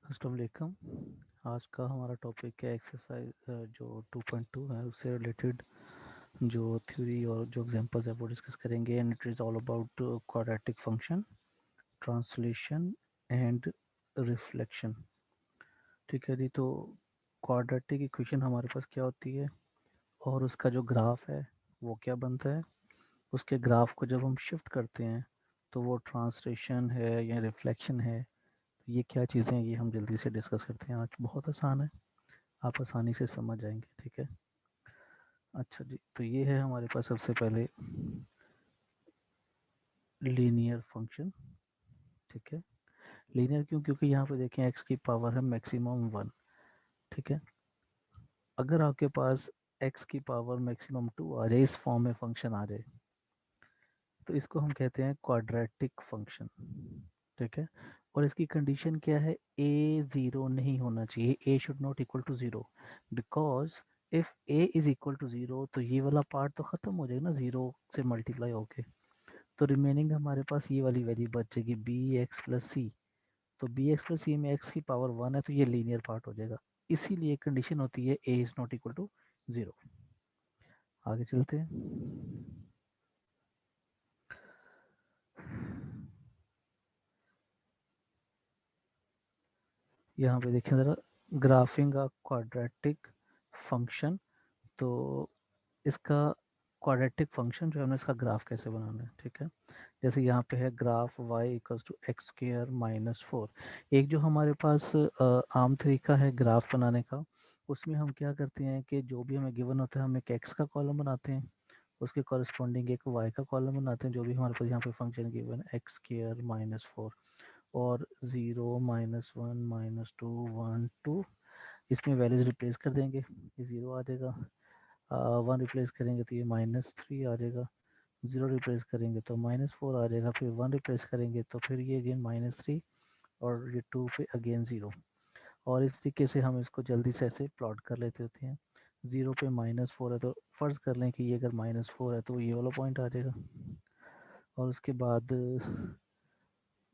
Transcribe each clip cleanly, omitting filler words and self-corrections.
अस्सलाम वालेकुम। आज का हमारा टॉपिक है एक्सरसाइज जो 2.2 है उससे रिलेटेड जो थ्योरी और जो एग्जांपल्स है वो डिस्कस करेंगे and it is all about quadratic function, translation and reflection. ठीक है जी। तो क्वाड्रेटिक इक्वेशन हमारे पास क्या होती है और उसका जो ग्राफ है वो क्या बनता है। उसके ग्राफ को जब हम शिफ्ट करते हैं तो वो ट्रांसलेशन है या रिफ्लेक्शन है। ये क्या चीज़ें हैं ये हम जल्दी से डिस्कस करते हैं। आज बहुत आसान है, आप आसानी से समझ जाएंगे। ठीक है। अच्छा जी, तो ये है हमारे पास सबसे पहले लीनियर फंक्शन। ठीक है। लीनियर क्यों? क्योंकि यहाँ पे देखें एक्स की पावर है मैक्सिमम 1। ठीक है। अगर आपके पास एक्स की पावर मैक्सिमम 2 आ जाए, इस फॉर्म में फंक्शन आ जाए, तो इसको हम कहते हैं क्वाड्रेटिक फंक्शन। ठीक है। और इसकी कंडीशन क्या है? ए ज़ीरो नहीं होना चाहिए, A should not equal to zero. Because if A is equal to zero तो ये वाला पार्ट तो ख़त्म हो जाएगा ना, ज़ीरो से मल्टीप्लाई होके। तो रिमेनिंग हमारे पास ये वाली वैल्यू बचेगी बी एक्स प्लस सी। तो बी एक्स प्लस सी में एक्स की पावर 1 है तो ये लीनियर पार्ट हो जाएगा। इसीलिए कंडीशन होती है A is not equal to zero. आगे चलते हैं। यहाँ पे देखें ज़रा, ग्राफिंग अ क्वाड्रेटिक फंक्शन। तो इसका क्वाड्रेटिक फंक्शन जो है ना, इसका ग्राफ कैसे बनाना है। ठीक है। जैसे यहाँ पे है graph y equals to x square minus 4। एक जो हमारे पास आम तरीका है ग्राफ बनाने का, उसमें हम क्या करते हैं कि जो भी हमें गिवन होता है हम एक एक्स का कॉलम बनाते हैं, उसके कॉरस्पॉन्डिंग एक वाई का कॉलम बनाते हैं, जो भी हमारे पास यहाँ पे फंक्शन गिवन है एक्स स्क्र माइनस 4 और 0 -1 -2 1 2। इसमें वैल्यूज रिप्लेस कर देंगे, ये 0 आ जाएगा। 1 रिप्लेस करेंगे तो ये -3 आ जाएगा। 0 रिप्लेस करेंगे तो -4 आ जाएगा। फिर 1 रिप्लेस करेंगे तो फिर ये अगेन -3 और ये 2 पे अगेन 0। और इस तरीके से हम इसको जल्दी से ऐसे प्लॉट कर लेते होते हैं। 0 पे -4 है तो फ़र्ज़ कर लें कि ये अगर -4 है तो ये वाला पॉइंट आ जाएगा। और उसके बाद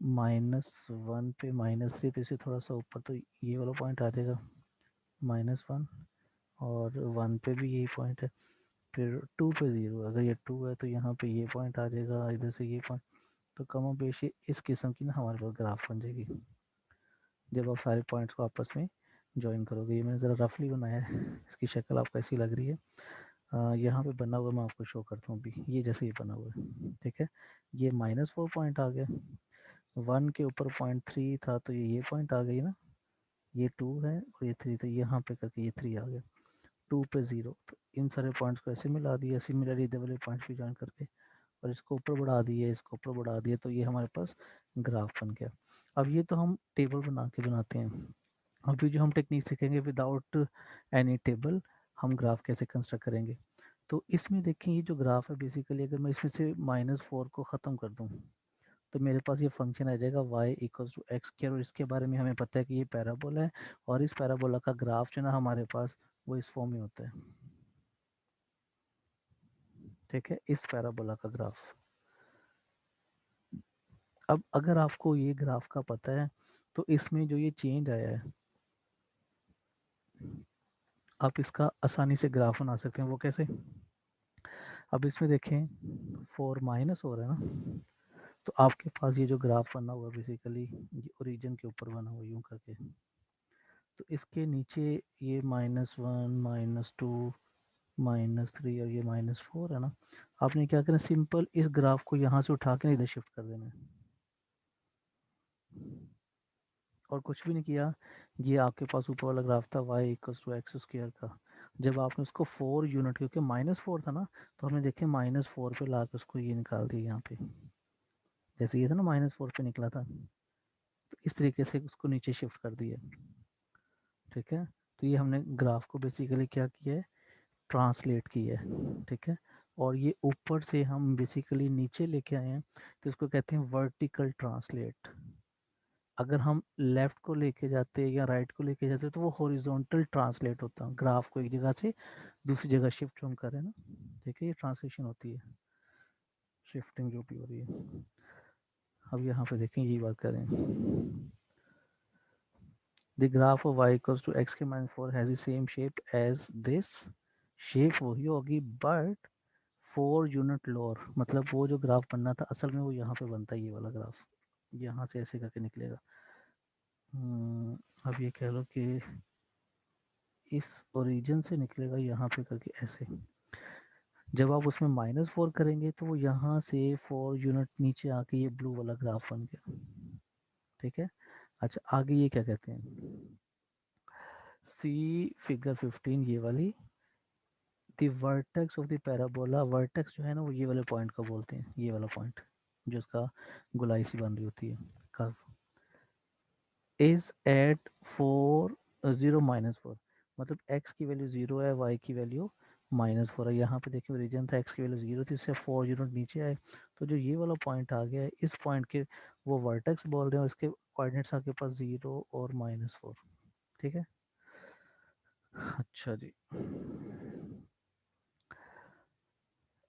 -1 पे -3 तो इसे थोड़ा सा ऊपर तो ये वाला पॉइंट आ जाएगा -1। और 1 पे भी यही पॉइंट है। फिर 2 पे 0, अगर ये 2 है तो यहाँ पे ये पॉइंट आ जाएगा, इधर से ये पॉइंट। तो कम बेश इस किस्म की ना हमारे पास ग्राफ बन जाएगी जब आप सारे पॉइंट्स को आपस में ज्वाइन करोगे। ये मैंने ज़रा रफली बनाया है, इसकी शक्ल आपको ऐसी लग रही है। यहाँ पे बना हुआ मैं आपको शो करता हूँ अभी, ये जैसे ये बना हुआ है। ठीक है। ये -4 पॉइंट आ गया, 1 के ऊपर .3 था तो ये पॉइंट आ गई ना, ये 2 है और ये 3, तो यहाँ पे करके ये 3 आ गया। 2 पे 0, तो इन सारे पॉइंट्स को ऐसे मिला दिया, सिमिलरली इधर वाले पॉइंट्स भी ज्वाइन करके, और इसको ऊपर बढ़ा दिए, इसको ऊपर बढ़ा दिए, तो ये हमारे पास ग्राफ बन गया। अब ये तो हम टेबल बना के बनाते हैं। अभी जो हम टेक्निक सीखेंगे विदाउट एनी टेबल, हम ग्राफ कैसे कंस्ट्रक्ट करेंगे। तो इसमें देखें ये जो ग्राफ है बेसिकली, अगर मैं इसमें से -4 को ख़त्म कर दूँ तो मेरे पास ये फंक्शन आ जाएगा y equals to x square. और इसके बारे में हमें पता है कि ये पैराबोला है, और इस पैराबोला का ग्राफ जो ना हमारे पास वो इस फॉर्म में होता है। ठीक है, इस पैराबोला का ग्राफ। अब अगर आपको ये ग्राफ का पता है तो इसमें जो ये चेंज आया है, आप इसका आसानी से ग्राफ बना सकते हैं। वो कैसे? अब इसमें देखें 4 माइनस हो रहा है ना, तो आपके पास ये जो ग्राफ बना हुआ है बेसिकली ये ओरिजिन के ऊपर बना हुआ यूं करके, तो इसके नीचे ये -1 -2 -3 और ये -4 है ना। आपने क्या करना, सिंपल इस ग्राफ को यहाँ से उठा के इधर शिफ्ट कर देना है और कुछ भी नहीं किया। ये आपके पास ऊपर वाला ग्राफ था y equals to x square का। जब आपने उसको 4 यूनिट, क्योंकि -4 था ना, तो हमने देखे -4 पे ला के उसको ये निकाल दिया यहाँ पे। जैसे ये था ना -4 पे निकला था, तो इस तरीके से उसको नीचे शिफ्ट कर दिया। ठीक है। तो ये हमने ग्राफ को बेसिकली क्या किया है, ट्रांसलेट किया है। ठीक है। और ये ऊपर से हम बेसिकली नीचे लेके आए हैं, तो इसको कहते हैं वर्टिकल ट्रांसलेट। अगर हम लेफ्ट को लेके जाते हैं या राइट को लेके जाते हैं तो वो हॉरिजॉन्टल ट्रांसलेट होता है। ग्राफ को एक जगह से दूसरी जगह शिफ्ट हम करें ना, ठीक है, ये ट्रांसलेशन होती है, शिफ्टिंग जो भी हो रही है। अब यहाँ पे देखें, यही बात करें, the graph of y equals to x के minus 4 has the same shape as this, shape वही होगी बट 4 यूनिट लोअर, मतलब वो जो ग्राफ बनना था असल में वो यहाँ पे बनता है, ये वाला ग्राफ यहाँ से ऐसे करके निकलेगा। अब ये कह लो कि इस ओरिजिन से निकलेगा यहाँ पे करके ऐसे। जब आप उसमें -4 करेंगे तो वो यहाँ से 4 यूनिट नीचे आके ये ब्लू वाला ग्राफ बन गया। ठीक है, अच्छा आगे ये क्या कहते हैं, सी फिगर 15 ये वाली, the vertex of the parabola, vertex जो है ना वो ये वाले पॉइंट को बोलते हैं, ये वाला पॉइंट जो उसका गोलाई सी बन रही होती है कर्व, इज एट 4 0 -4, मतलब x की वैल्यू 0 है, y की वैल्यू -4 है। यहाँ पे देखिए रीजन था x की वैल्यू 0 थी, इससे 4 यूनिट नीचे आए, तो जो ये वाला पॉइंट आ गया है इस पॉइंट के वो वर्टेक्स बोल रहे हैं और इसके कोऑर्डिनेट्स आपके पास 0 और -4। ठीक है, अच्छा जी,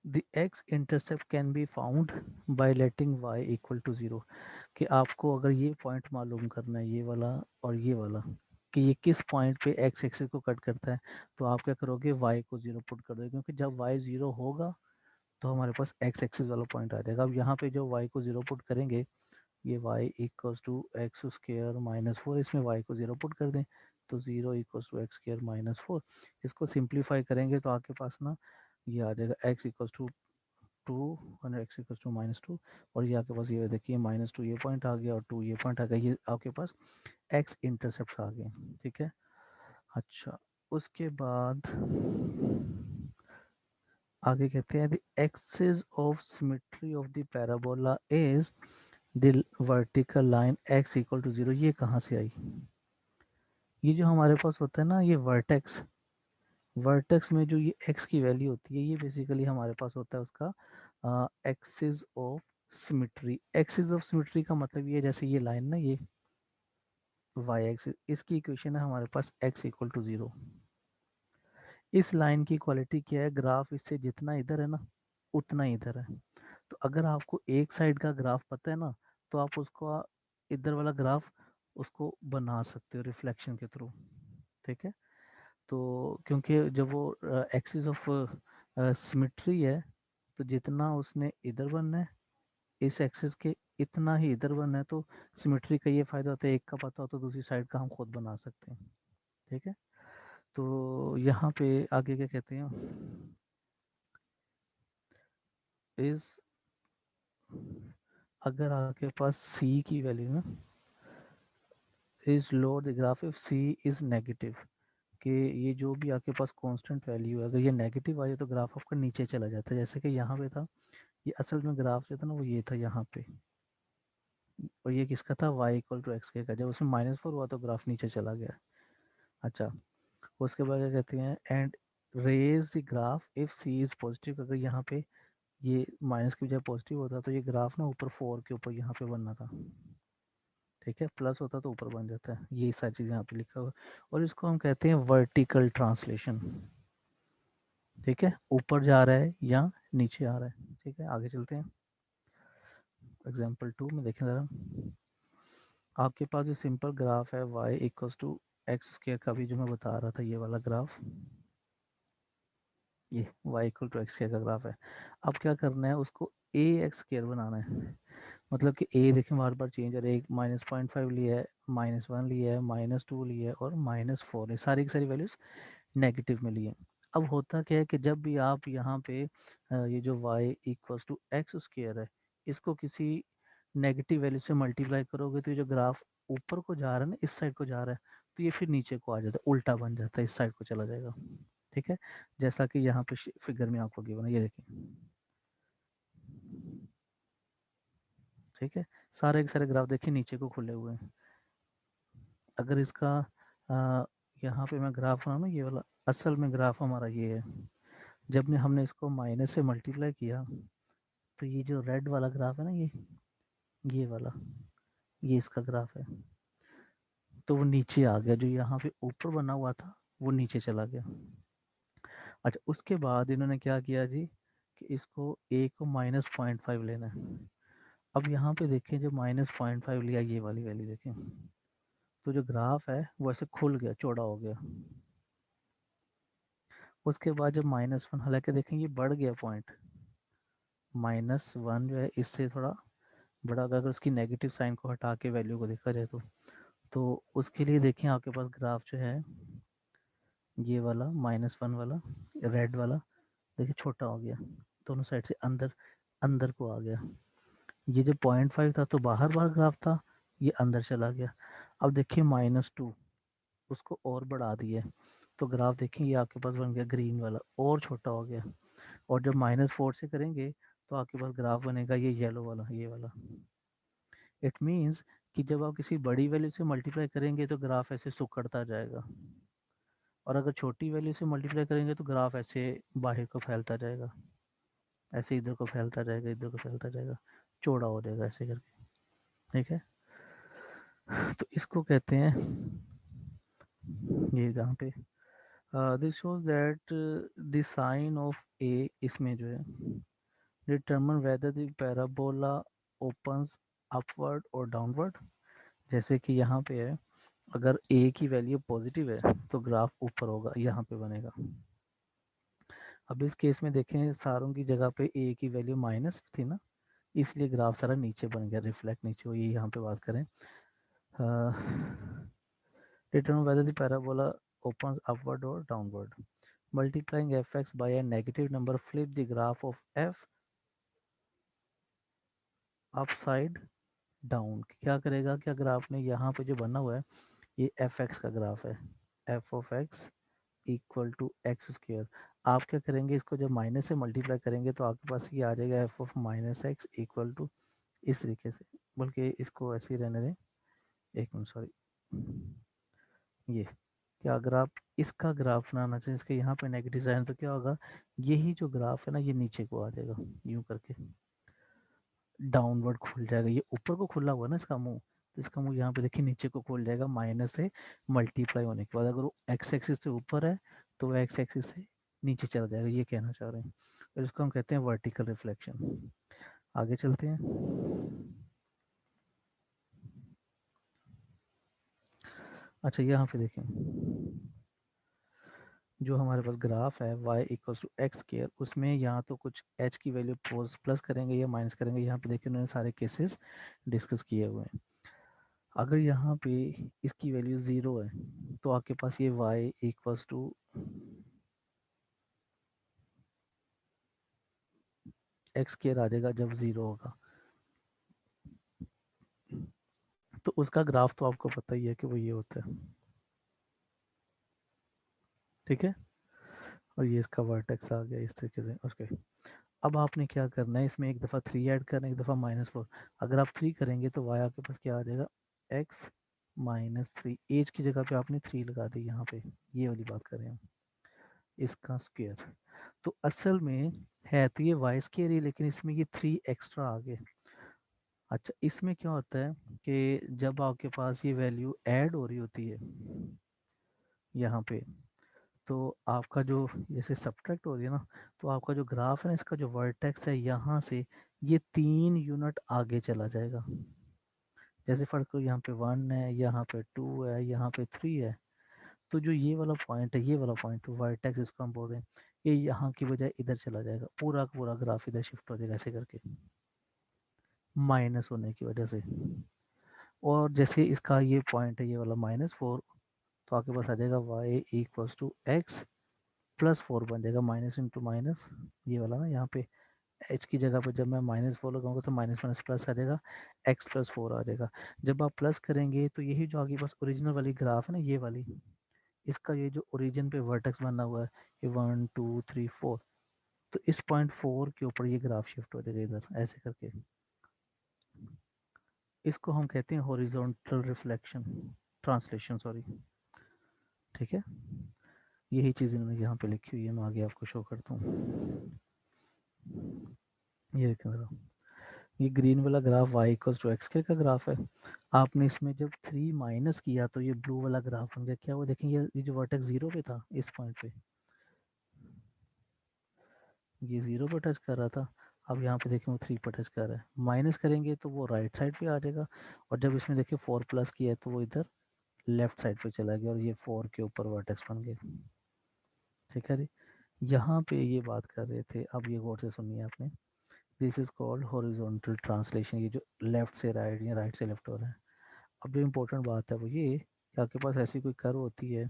the x intercept can be found by letting y equal to 0, कि आपको अगर ये पॉइंट मालूम करना है, ये वाला और ये वाला, कि ये किस पॉइंट पे x एक्सिस को कट करता है, तो आप क्या करोगे y को 0 पुट कर दोगे, क्योंकि जब y 0 होगा तो हमारे पास x एक्सिस वाला पॉइंट आ जाएगा। अब यहाँ पे जो y को 0 पुट करेंगे, ये y equals to x square -4, इसमें y को 0 पुट कर दें तो 0 इक्वल्स टू एक्स स्क्र -4, इसको सिंप्लीफाई करेंगे तो आपके पास ना ये आ जाएगा x इक्वल्स टू 2 और एक्स इक्वल्स टू -2, और ये आपके पास ये देखिए -2 ये पॉइंट आ गया और 2 ये पॉइंट आ गया, ये आपके पास एक्स इंटरसेप्ट आ गए। ठीक है, अच्छा उसके बाद आगे कहते हैं the axis of symmetry of the parabola is the vertical line x equal to 0। ये कहाँ से आई, ये जो हमारे पास होता है ना ये वर्टेक्स, वर्टेक्स में जो ये x की वैल्यू होती है ये बेसिकली हमारे पास होता है उसका axis of symmetry. Axis of symmetry का मतलब ये जैसे ये लाइन ना ये y एक्सिस, इसकी इक्वेशन है हमारे पास x इक्वल टू 0। इस लाइन की क्वालिटी क्या है, ग्राफ इससे जितना इधर है ना उतना इधर है, तो अगर आपको एक साइड का ग्राफ पता है ना तो आप उसको इधर वाला ग्राफ उसको बना सकते हो रिफ्लेक्शन के थ्रू। ठीक है, तो क्योंकि जब वो एक्सिस ऑफ सिमेट्री है तो जितना उसने इधर बनना है इस एक्सिस के इतना ही इधर बनना है, तो सिमेट्री का ये फायदा होता है एक का पता हो तो दूसरी साइड का हम खुद बना सकते हैं। ठीक है, तो यहाँ पे आगे क्या कहते हैं, इस अगर आपके पास सी की वैल्यू ना is low the graph if C is negative, कि ये जो भी आपके पास कांस्टेंट वैल्यू है अगर ये नेगेटिव आई तो ग्राफ आपका नीचे चला जाता है, जैसे कि यहाँ पे था, ये असल में ग्राफ जो था ना वो ये था यहाँ पे, और ये किसका था y इक्वल टू एक्स के का, जब उसमें -4 हुआ तो ग्राफ नीचे चला गया। अच्छा उसके बाद क्या कहते हैं and raise the graph if C is positive, अगर यहाँ पे ये माइनस की बजाय पॉजिटिव होता तो ये ग्राफ ना ऊपर 4 के ऊपर यहाँ पे बनना था। ठीक है, प्लस होता तो ऊपर बन जाता है, ये सारी चीज़ें यहाँ पे लिखा हुआ और इसको हम कहते हैं वर्टिकल ट्रांसलेशन। ठीक है, ऊपर जा रहा है या नीचे आ रहा है। ठीक है, आगे चलते हैं एग्जाम्पल 2 में देखें ज़रा, आपके पास जो सिंपल ग्राफ है y equals to x square का भी जो मैं बता रहा था ये वाला ग्राफ, ये y equal to x square का ग्राफ है। अब क्या करना है उसको ए एक्स स्क्र बनाना है, मतलब कि ए देखें बार बार चेंज हो रहा है, एक -0.5 लिया है, -1 लिया है, -2 लिया है और -4 है, सारी की सारी वैल्यूज नेगेटिव में लिए। अब होता क्या है कि जब भी आप यहाँ पे ये जो y equals to x square है इसको किसी नेगेटिव वैल्यू से मल्टीप्लाई करोगे तो ये जो ग्राफ ऊपर को जा रहा है ना इस साइड को जा रहा है तो ये फिर नीचे को आ जाता है, उल्टा बन जाता है, इस साइड को चला जाएगा। ठीक है, जैसा कि यहाँ पे फिगर में आपको गिवन है, ये देखिए। ठीक है, सारे के सारे ग्राफ देखिए नीचे को खुले हुए हैं। अगर इसका यहाँ पे मैं ग्राफ बनाऊँ ना ये वाला, असल में ग्राफ हमारा ये है, जब ने हमने इसको माइनस से मल्टीप्लाई किया तो ये जो रेड वाला ग्राफ है ना ये वाला ये इसका ग्राफ है, तो वो नीचे आ गया, जो यहाँ पे ऊपर बना हुआ था वो नीचे चला गया। अच्छा उसके बाद इन्होंने क्या किया जी कि इसको a को -0.5 लेना है। अब यहाँ पे देखें जब -0.5 लिया ये वाली वैल्यू देखें तो जो ग्राफ है वो ऐसे खुल गया, चौड़ा हो गया। उसके बाद जब -1, हालांकि देखेंगे बढ़ गया पॉइंट, -1 जो है इससे थोड़ा बड़ा होगा अगर उसकी नेगेटिव साइन को हटा के वैल्यू को देखा जाए तो उसके लिए देखें आपके पास ग्राफ जो है ये वाला -1 वाला रेड वाला, देखिए छोटा हो गया, दोनों साइड से अंदर अंदर को आ गया। ये जो 0.5 था तो बाहर बाहर ग्राफ था, ये अंदर चला गया। अब देखिए -2, उसको और बढ़ा दिए तो ग्राफ देखिए ये आपके पास बन गया ग्रीन वाला, और छोटा हो गया। और जब -4 से करेंगे तो आपके पास ग्राफ बनेगा ये येलो वाला, ये वाला। इट मीन्स कि जब आप किसी बड़ी वैल्यू से मल्टीप्लाई करेंगे तो ग्राफ ऐसे सिकुड़ता जाएगा, और अगर छोटी वैल्यू से मल्टीप्लाई करेंगे तो ग्राफ ऐसे बाहर को फैलता जाएगा, ऐसे इधर को फैलता जाएगा, इधर को फैलता जाएगा, चौड़ा हो जाएगा ऐसे करके। ठीक है, तो इसको कहते हैं, ये जहाँ पे this shows that the sign of A इसमें जो है determine whether the parabola opens upward और डाउनवर्ड। जैसे कि यहाँ पे है, अगर ए की वैल्यू पॉजिटिव है तो ग्राफ ऊपर होगा, यहाँ पे बनेगा। अब इस केस में देखें सारों की जगह पे ए की वैल्यू माइनस थी ना, इसलिए ग्राफ सारा नीचे बन गया, रिफ्लेक्ट नीचे हुई। यहाँ पे बात करें determine whether the parabola opens upward or downward. Multiplying fx by a negative number flip the graph of f upside down। क्या करेगा, क्या ग्राफ ने यहाँ पे जो बना हुआ है ये fx का ग्राफ है, f of x equal to x square. आप क्या करेंगे, इसको जब माइनस से मल्टीप्लाई करेंगे तो आपके पास ये आ जाएगा f of -x equal to इस तरीके से, बल्कि इसको ऐसे ही रहने दें, एक मिनट सॉरी, ये क्या, अगर आप इसका ग्राफ बनाना चाहिए, इसके यहाँ पे नेगेटिव साइन तो क्या होगा, यही जो ग्राफ है ना ये नीचे को आ जाएगा, यूं करके डाउनवर्ड खुल जाएगा। ये ऊपर को खुला हुआ है ना इसका मुंह, तो इसका मुंह यहाँ पे देखिए नीचे को खुल जाएगा माइनस से मल्टीप्लाई होने के बाद। अगर वो एक्स एक्सिस से ऊपर है तो वो एक्स एक्सिस से नीचे चला जाएगा, ये कहना चाह रहे हैं। और इसको हम कहते हैं वर्टिकल रिफ्लेक्शन। आगे चलते हैं। अच्छा यहाँ पे देखें, जो हमारे पास ग्राफ है y equals to x square, उसमें यहाँ तो कुछ h की वैल्यू प्लस करेंगे या माइनस करेंगे, यहाँ पे देखिए उन्होंने सारे केसेस डिस्कस किए हुए हैं। अगर यहाँ पे इसकी वैल्यू 0 है तो आपके पास ये y equals to x square आ जाएगा जब 0 होगा। तो उसका ग्राफ तो आपको पता ही है कि वो ये होता है। ठीक है, और ये इसका वर्टेक्स आ गया इस तरीके से। ओके, अब आपने क्या करना है, इसमें एक दफ़ा 3 ऐड करना है, एक दफ़ा -4। अगर आप 3 करेंगे तो y आपके पास क्या आ जाएगा, x -3। एज की जगह पे आपने 3 लगा दी, यहाँ पे ये वाली बात कर रहे हैं हम, इसका स्क्वायर। तो असल में है तो ये वाई स्क्वायर ही, लेकिन इसमें ये 3 एक्स्ट्रा आ गए। अच्छा, इसमें क्या होता है कि जब आपके पास ये वैल्यू ऐड हो रही होती है यहाँ पे, तो आपका जो जैसे सब्ट्रैक्ट हो रही है ना, तो आपका जो ग्राफ है ना, इसका जो वर्टेक्स है यहाँ से ये 3 यूनिट आगे चला जाएगा। जैसे फर्क करो, यहाँ पे 1 है, यहाँ पे 2 है, यहाँ पे 3 है, तो जो ये वाला पॉइंट है, ये वाला पॉइंट वर्टेक्स इसको हम बोल रहे हैं, ये यहाँ की बजाय इधर चला जाएगा, पूरा का पूरा ग्राफ इधर शिफ्ट हो जाएगा ऐसे करके, माइनस होने की वजह से। और जैसे इसका ये पॉइंट है ये वाला -4, तो आपके पास आ जाएगा y equals to x plus 4 बन जाएगा, माइनस इंटू माइनस, ये वाला ना, यहाँ पे h की जगह पे जब मैं -4 लगाऊंगा तो माइनस माइनस प्लस आ जाएगा, x प्लस 4 आ जाएगा। जब आप प्लस करेंगे तो यही जो आगे पास ओरिजिनल वाली ग्राफ है ना, ये वाली, इसका ये जो ओरिजिन पे वर्टेक्स बना हुआ है ये 1 2 3 4, तो इस पॉइंट 4 के ऊपर ये ग्राफ शिफ्ट हो जाएगा इधर ऐसे करके। इसको हम कहते हैं हॉरिजॉन्टल रिफ्लेक्शन, ट्रांसलेशन सॉरी। ठीक है, यही चीज़ इन्होंने यहाँ पे लिखी हुई है, मैं आगे आपको शो करता हूँ। ये देखें ज़रा, ये ग्रीन वाला graph y equals to x के का ग्राफ है। आपने इसमें जब 3 माइनस किया तो ये ब्लू वाला ग्राफ बन गया। क्या वो देखें, ये जो वर्टेक्स 0 पे था, इस पॉइंट पे ये 0 पर टच कर रहा था, अब यहाँ पे देखें वो 3 पर टच कर रहा है। माइनस करेंगे तो वो राइट साइड पे आ जाएगा, और जब इसमें देखिए 4 प्लस किया है तो वो इधर लेफ्ट साइड पे चला गया और ये 4 के ऊपर वर्टेक्स बन गया। ठीक है जी। यहाँ पे ये बात कर रहे थे, अब ये गौर से सुनिए आपने, this is called horizontal translation, ये जो लेफ्ट से राइट या राइट से लेफ्ट हो रहा है। अब जो इम्पोर्टेंट बात है वो ये कि आपके पास ऐसी कोई कर्व होती है,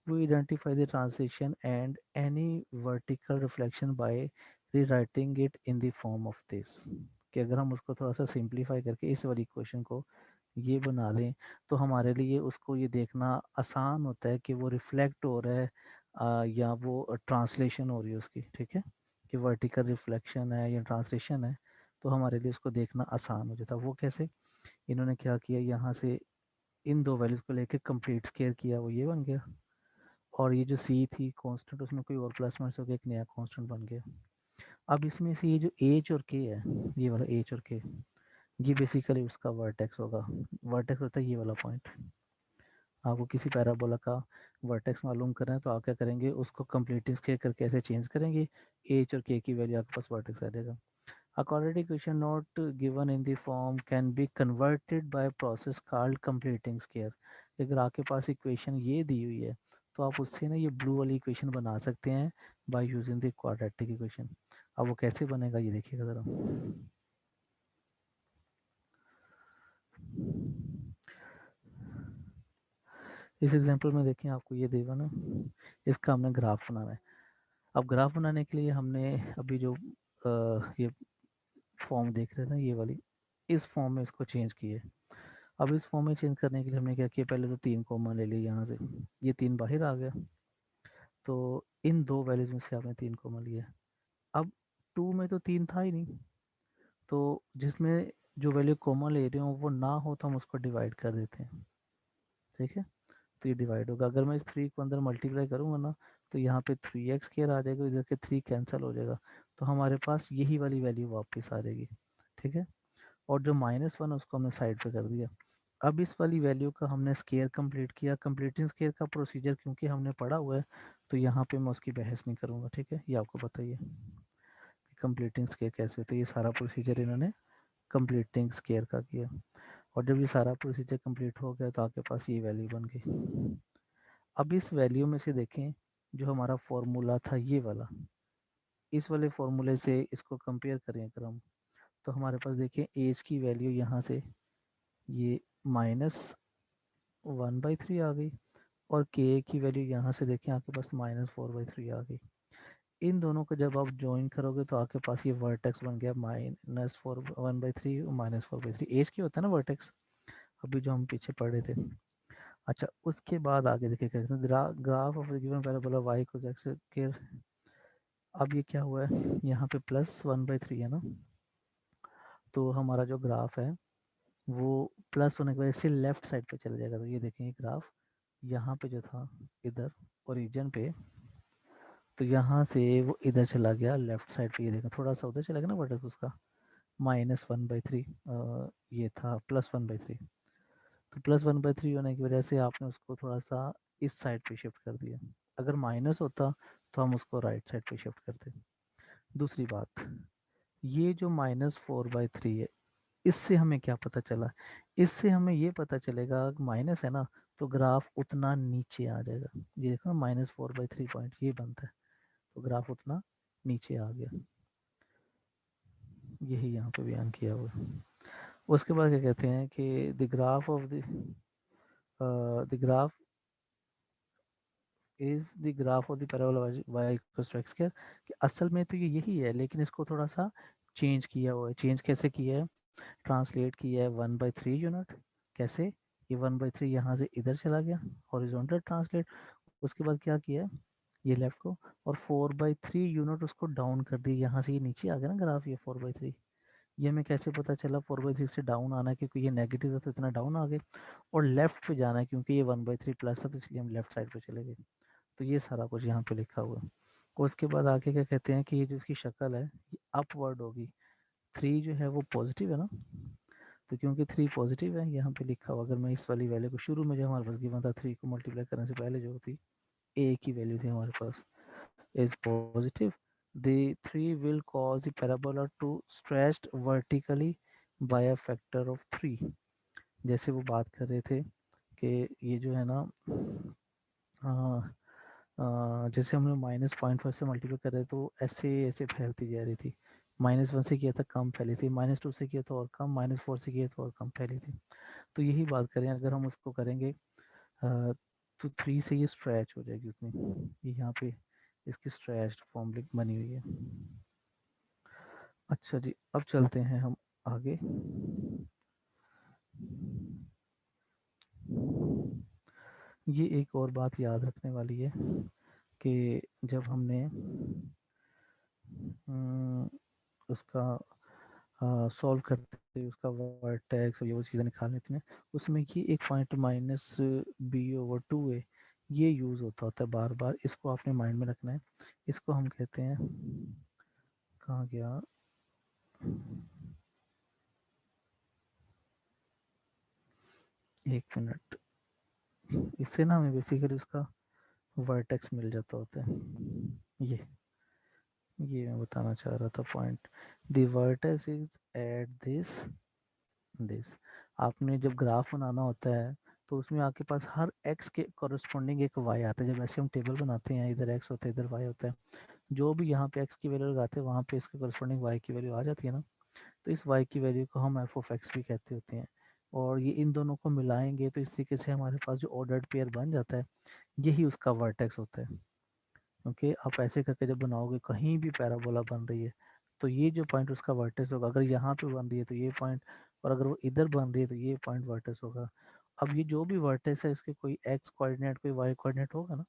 we identify the transition and any vertical reflection by rewriting it in the form of this, कि अगर हम उसको थोड़ा सा सिंप्लीफाई करके इस वाली इक्वेशन को ये बना लें तो हमारे लिए उसको ये देखना आसान होता है कि वो रिफ्लेक्ट हो रहा है या वो ट्रांसलेशन हो रही है उसकी। ठीक है, कि वर्टिकल रिफ्लेक्शन है या ट्रांसलेशन है, तो हमारे लिए उसको देखना आसान हो जाता है। वो कैसे, इन्होंने क्या किया, यहाँ से इन दो वैल्यूज को लेके कंप्लीट स्केयर किया, वो ये बन गया, और ये जो सी थी कांस्टेंट उसमें कोई और प्लस माइनस होकर एक नया कांस्टेंट बन गया। अब इसमें से ये जो एच और के है, ये वाला एच और के, ये बेसिकली उसका वर्टेक्स होगा। वर्टेक्स होता है ये वाला पॉइंट। आपको किसी पैराबोला का वर्टेक्स मालूम करना है तो आप क्या करेंगे, उसको कंप्लीटली स्केयर करके ऐसे चेंज करेंगे, एच और के की वैल्यू आपके पास वर्टेक्स आ जाएगा। A quadratic equation not given in the form can be converted by a process called completing square। अगर आपके पास इक्वेशन ये दी हुई है तो आप उससे ना ये ब्लू वाली इक्वेशन बना सकते हैं by using the quadratic equation. अब वो कैसे बनेगा ये देखिएगा ज़रा। इस एग्जांपल में देखें, आपको ये देगा ना, इसका हमने ग्राफ बनाना है। अब ग्राफ बनाने के लिए हमने अभी जो ये फॉर्म देख रहे थे ये वाली, इस फॉर्म में इसको चेंज किए। अब इस फॉर्म में चेंज करने के लिए हमने क्या किया, पहले तो 3 कॉमन ले लिए यहाँ से, ये 3 बाहर आ गया, तो इन दो वैल्यूज में से आपने 3 कॉमन लिया। अब 2 में तो 3 था ही नहीं, तो जिसमें जो वैल्यू कॉमन ले रहे हो वो ना हो तो हम उसको डिवाइड कर देते हैं। ठीक है, तो ये डिवाइड होगा। अगर मैं इस 3 को अंदर मल्टीप्लाई करूँगा ना तो यहाँ पे 3x स्क्वायर आ जाएगा, इधर के 3 कैंसिल हो जाएगा, तो हमारे पास यही वाली वैल्यू वापस आ जाएगी। ठीक है, और जो -1 उसको हमने साइड पे कर दिया। अब इस वाली वैल्यू का हमने स्केयर कंप्लीट किया। कंप्लीटिंग स्केयर का प्रोसीजर क्योंकि हमने पढ़ा हुआ है तो यहाँ पे मैं उसकी बहस नहीं करूँगा। ठीक है, ये आपको बताइए कि कंप्लीटिंग स्केयर कैसे होता है। ये सारा प्रोसीजर इन्होंने कंप्लीटिंग स्केयर का किया, और जब ये सारा प्रोसीजर कंप्लीट हो गया तो आपके पास ये वैल्यू बन गई। अब इस वैल्यू में से देखें, जो हमारा फॉर्मूला था ये वाला, इस वाले फॉर्मूले से इसको कंपेयर करें अगर हम, तो हमारे पास देखिए एज की वैल्यू यहाँ से ये -1/3 आ गई, और के की वैल्यू यहाँ से देखें आपके पास -4/3 आ गई। इन दोनों को जब आप ज्वाइन करोगे तो आपके पास ये वर्टेक्स बन गया -1/3 -4/3। एज की होता है ना वर्टेक्स, अभी जो हम पीछे पढ़े थे। अच्छा, उसके बाद आगे देखिए कहते हैं graph of the given parabola y equals x के। अब ये क्या हुआ है, यहाँ पे +1/3 है ना, तो हमारा जो ग्राफ है वो प्लस होने की वजह से लेफ्ट साइड पे चला जाएगा। तो ये देखें ग्राफ यहाँ पे जो था इधर ओरिजिन पे, तो यहाँ से वो इधर चला गया लेफ्ट साइड पे। ये देखा थोड़ा सा उधर चला गया ना वर्टेक्स उसका, -1/3 ये था +1/3, तो +1/3 होने की वजह से आपने उसको थोड़ा सा इस साइड पे शिफ्ट कर दिया। अगर माइनस होता तो हम उसको राइट साइड पे शिफ्ट करते। दूसरी बात, ये जो -4/3 है, इससे हमें क्या पता चला, इससे हमें ये पता चलेगा माइनस है ना तो ग्राफ उतना नीचे आ जाएगा। ये देखो -4/3 पॉइंट ये बनता है, तो ग्राफ उतना नीचे आ गया। यही यहाँ पे बयान किया हुआ है। उसके बाद क्या कहते हैं कि the graph of the graph is the graph of the parabola y equals to x square, कि असल में तो ये यही है लेकिन इसको थोड़ा सा चेंज किया हुआ है। चेंज कैसे किया है, ट्रांसलेट किया है 1/3 यूनिट। कैसे, ये 1/3 यहाँ से इधर चला गया हॉरिजॉन्टल ट्रांसलेट। उसके बाद क्या किया है, ये लेफ्ट को, और 4/3 यूनिट उसको डाउन कर दिया, यहाँ से ये नीचे आ गया ना ग्राफ, ये 4/3। ये हमें कैसे पता चला 4/3 से डाउन आना है, क्योंकि ये नेगेटिव था तो इतना डाउन आ गए, और लेफ्ट पे जाना है क्योंकि ये 1/3 प्लस था तो इसलिए हम लेफ्ट साइड पे चले गए। तो ये सारा कुछ यहाँ पे लिखा हुआ है। और उसके बाद आगे क्या कहते हैं कि ये जो इसकी शक्ल है ये अपवर्ड होगी। 3 जो है वो पॉजिटिव है ना, तो क्योंकि 3 पॉजिटिव है यहाँ पे लिखा हुआ, अगर मैं इस वाली वैल्यू को शुरू में जो हमारे पास गिवन था 3 को मल्टीप्लाई करने से पहले जो थी ए की वैल्यू थी हमारे पास is positive, the 3 will cause the parabola to stretched vertically by a factor of 3। जैसे वो बात कर रहे थे कि ये जो है ना जैसे हमने -0.5 से मल्टीप्लाई कर रहे तो ऐसे ऐसे फैलती जा रही थी। -1 से किया था कम फैली थी, -2 से किया तो और कम, -4 से किया तो और कम फैली थी। तो यही बात करें अगर हम उसको करेंगे तो 3 से ये स्ट्रेच हो जाएगी उतनी, ये यहाँ पे इसकी स्ट्रेच फॉर्म बनी हुई है। अच्छा जी, अब चलते हैं हम आगे। ये एक और बात याद रखने वाली है कि जब हमने उसका सॉल्व करते उसका वर्टेक्स और ये वो चीज़ें निकालनी थी ना, उसमें ये एक पॉइंट -b/2 है, ये यूज़ होता है बार बार, इसको आपने माइंड में रखना है। इसको हम कहते हैं, कहाँ गया, एक मिनट, इससे ना हमें बेसिकली उसका वर्टेक्स मिल जाता होता है। ये मैं बताना चाह रहा था point, the vertex is at this. आपने जब ग्राफ बनाना होता है तो उसमें आपके पास हर x के कॉरस्पॉन्डिंग एक y आता है। जब ऐसे हम टेबल बनाते हैं, इधर x होता है इधर y होता है, जो भी यहाँ पे x की वैल्यू लगाते हैं वहाँ पे इसके कॉरस्पॉन्डिंग y की वैल्यू आ जाती है ना, तो इस y की वैल्यू को हम एफ ऑफ एक्स भी कहते होते हैं। और ये इन दोनों को मिलाएंगे तो इस तरीके से हमारे पास जो ऑर्डर्ड पेयर बन जाता है, यही उसका वर्टेक्स होता है। क्योंकि आप ऐसे करके जब बनाओगे कहीं भी पैराबोला बन रही है तो ये जो पॉइंट उसका वर्टेक्स होगा, अगर यहाँ पे बन रही है तो ये पॉइंट, और अगर वो इधर बन रही है तो ये पॉइंट वर्टेक्स होगा। अब ये जो भी वर्टेक्स है इसके कोई एक्स कोऑर्डिनेट कोई वाई कोऑर्डिनेट होगा ना,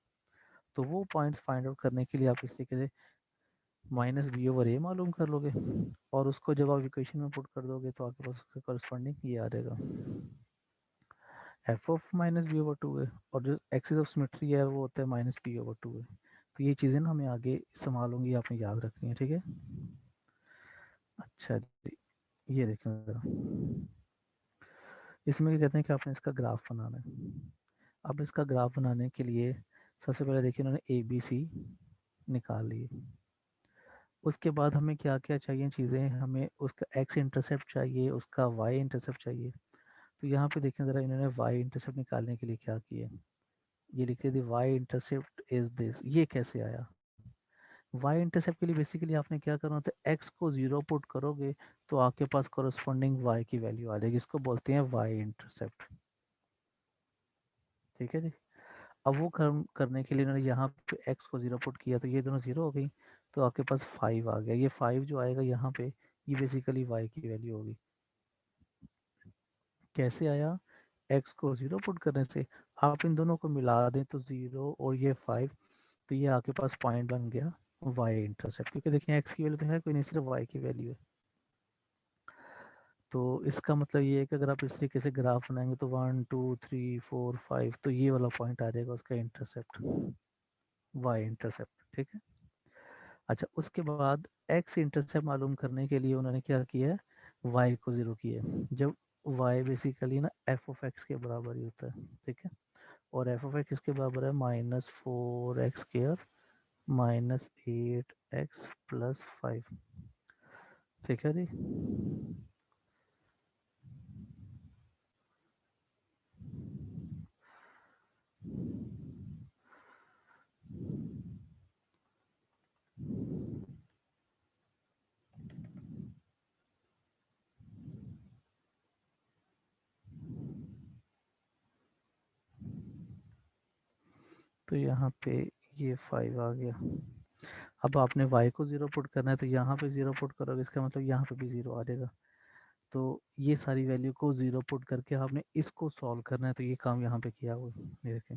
तो वो पॉइंट्स फाइंड आउट करने के लिए आप इस तरीके से -b/a मालूम कर लोगे, और उसको जब आप इक्वेशन में पुट कर दोगे तो आपके पास उसका करस्पॉन्डिंग ये आ जाएगा, एफ ऑफ -b/2 है, और जो एक्सिस ऑफ सिमेट्री है वो होता है -p/2 है। तो ये चीज़ें ना हमें आगे इस्तेमाल होंगी, आपने याद रखनी है, ठीक है। अच्छा जी, ये देखें ज़रा, इसमें क्या कहते हैं कि आपने इसका ग्राफ बनाना है। अब इसका ग्राफ बनाने के लिए सबसे पहले देखिए उन्होंने ए बी सी निकाल लिए। उसके बाद हमें क्या क्या चाहिए चीज़ें, हमें उसका एक्स इंटरसेप्ट चाहिए, उसका वाई इंटरसेप्ट चाहिए। तो यहाँ पे देखें ज़रा, इन्होंने वाई इंटरसेप्ट निकालने के लिए क्या किया, ये लिखते थे वाई इंटरसेप्ट इज दिस। ये कैसे आया, वाई इंटरसेप्ट के लिए बेसिकली आपने क्या करना होता है, एक्स को 0 पुट करोगे तो आपके पास कॉरस्पॉन्डिंग वाई की वैल्यू आ जाएगी, इसको बोलते हैं वाई इंटरसेप्ट, ठीक है जी। अब वो करने के लिए उन्होंने यहाँ पे एक्स को 0 पुट किया तो ये दोनों 0 हो गई, तो आपके पास 5 आ गया। ये 5 जो आएगा यहाँ पे, ये बेसिकली वाई की वैल्यू होगी। कैसे आया, एक्स को 0 पुट करने से, आप इन दोनों को मिला दें तो 0 और ये 5, तो ये आपके पास पॉइंट बन गया वाई इंटरसेप्ट, क्योंकि देखिए एक्स की वैल्यू तो है कोई नहीं, सिर्फ वाई की वैल्यू है। तो इसका मतलब ये है कि अगर आप इस तरीके से ग्राफ बनाएंगे तो 1 2 3 4 5, तो ये वाला पॉइंट आ जाएगा उसका इंटरसेप्ट, वाई इंटरसेप्ट, ठीक है। अच्छा, उसके बाद एक्स इंटरसेप्ट मालूम करने के लिए उन्होंने क्या किया है, वाई को 0 किया है। जब वाई बेसिकली ना एफ ऑफ एक्स के बराबर ही होता है, ठीक है, और एफ ऑफ एक्स किसके बराबर है, -4x² -8x+5, ठीक है जी। तो यहाँ पे ये 5 आ गया। अब आपने y को 0 पुट करना है तो यहाँ पे 0 पुट करोगे, इसका मतलब यहाँ पे भी 0 आ जाएगा। तो ये सारी वैल्यू को 0 पुट करके आपने इसको सॉल्व करना है, तो ये काम यहाँ पे किया हुआ है, ये देखें,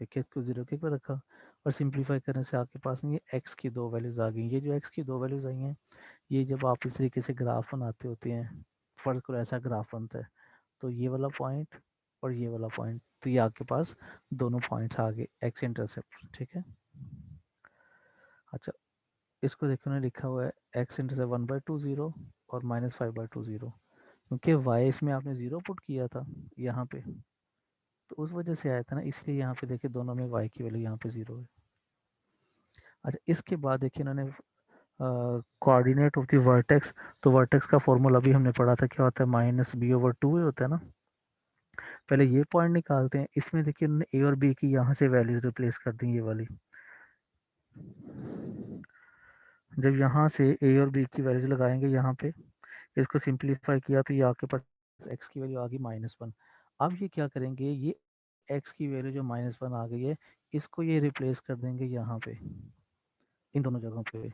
ठीक है, इसको 0 के ऊपर रखा और सिंप्लीफाई करने से आपके पास ये x की दो वैल्यूज़ आ गई। ये जो x की दो वैल्यूज़ आई हैं, ये जब आप इस तरीके से ग्राफ बनाते होते हैं, फर्ज करो ऐसा ग्राफ बनता है, तो ये वाला पॉइंट और ये वाला पॉइंट, तो ये आपके पास दोनों पॉइंट्स आ गए एक्स इंटरसेप्ट, ठीक है। अच्छा, इसको देखो ना, लिखा हुआ है एक्स इंटरसेप्ट 1/2 0 और -5/2 0, क्योंकि वाई इसमें आपने 0 पुट किया था यहाँ पे, तो उस वजह से आया था ना, इसलिए यहाँ पे देखिए दोनों में वाई की वैल्यू यहाँ पे 0 है। अच्छा, इसके बाद देखिए इन्होंने कोऑर्डिनेट ऑफ द वर्टेक्स, तो वर्टेक्स का फॉर्मूला भी हमने पढ़ा था, क्या होता है, -b/2 होता है ना। पहले ये पॉइंट निकालते हैं। इसमें देखिए उन्होंने ए और बी की यहाँ से वैल्यूज रिप्लेस कर दी, ये वाली। जब यहाँ से ए और बी की वैल्यूज लगाएंगे यहाँ पे, इसको सिंप्लीफाई किया तो ये आपके पास एक्स की वैल्यू आ गई -1। अब ये क्या करेंगे, ये एक्स की वैल्यू जो -1 आ गई है, इसको ये रिप्लेस कर देंगे यहाँ पे, इन दोनों जगहों पे,